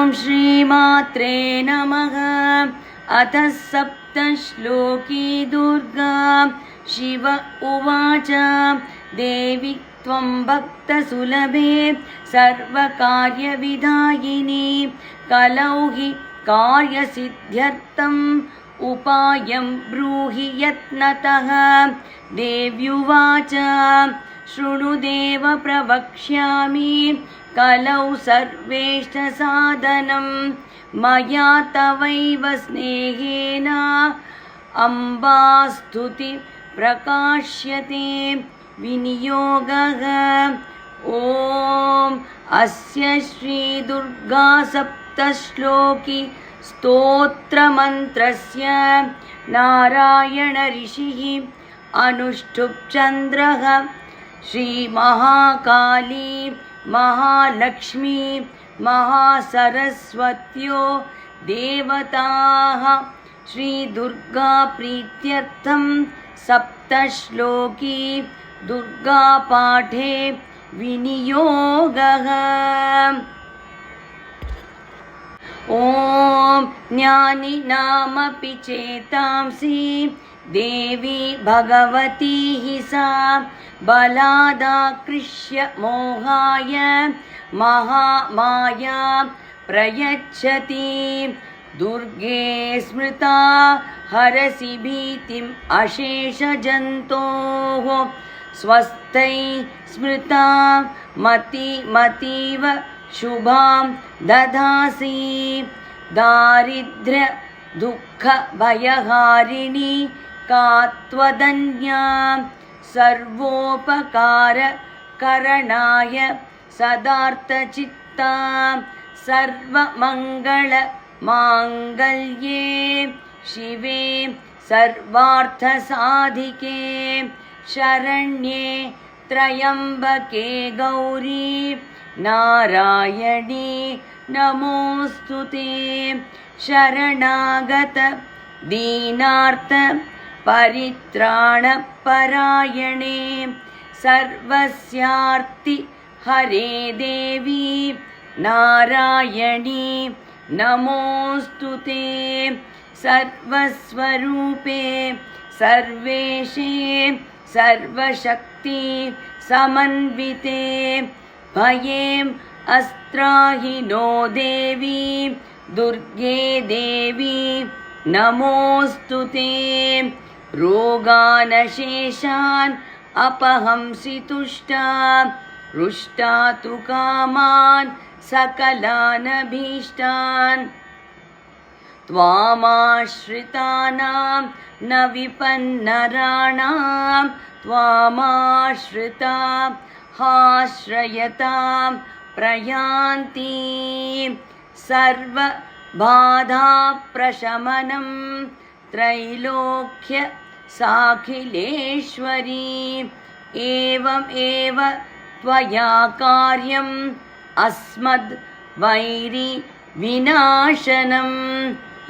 ॐ श्रीमात्रे नमः। अथ सप्तश्लोकी दुर्गा। शिव उवाच देवी त्वं भक्तसुलभे सर्वकार्यविधायिनी कलौ हि कार्यसिद्ध्यर्थम् उपायं ब्रूहि यत्नतः। देव्युवाच शृणु देव प्रवक्ष्यामि कलौ सर्वेष्टसाधनं मया तवैव स्नेहेन अम्बास्तुति प्रकाश्यते विनियोगः। ॐ अस्य श्रीदुर्गा सप्तश्लोकी स्तोत्रमन्त्रस्य नारायण ऋषिः अनुष्ठुप् चन्द्रः श्रीमहाकाली महालक्ष्मी महासरस्वत्यो देवताः श्रीदुर्गा प्रीत्यर्थं सप्तश्लोकी दुर्गापाठे विनियोगः। ॐ ज्ञानिनामपि चेतांसि देवी भगवती हि सा बलादाकृष्य मोहाय महामाया प्रयच्छति। दुर्गे स्मृता हरसि भीतिम् अशेषजन्तोः स्वस्थै स्मृता मतीव शुभां दधासि। दारिद्र्य दुःख भयहारिणी का त्वदन्या सर्वोपकार करणाय सदार्थचित्ता सर्वमङ्गल माङ्गल्ये शिवे सर्वार्थसाधिके शरण्ये त्र्यम्बके गौरी नारायणी नमोऽस्तुते। शरणागत दीनार्थ परित्राणपरायणे सर्वस्यार्ति हरे देवी नारायणी नमोऽस्तुते। सर्वस्वरूपे सर्वेशे सर्वशक्ति समन्विते भयेम् अस्त्राहिनो देवी दुर्गे देवी नमोऽस्तुते। रोगानशेषान् अपहंसि तुष्टा रुष्टा तु कामान् सकलानभीष्टान्। त्वामाश्रितानां न विपन्नराणां त्वामाश्रिता हाश्रयतां प्रयान्ति। सर्वबाधाप्रशमनं त्रैलोक्य साखिलेश्वरी एवमेव त्वया कार्यम् अस्मद् वैरि विनाशनम्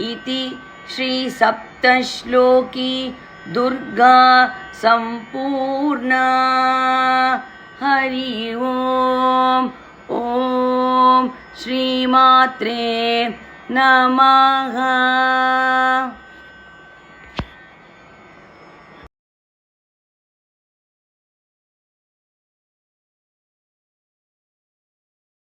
इति श्रीसप्तश्लोकी दुर्गा सम्पूर्णा। हरि ओम्। ॐ श्रीमात्रे नमः।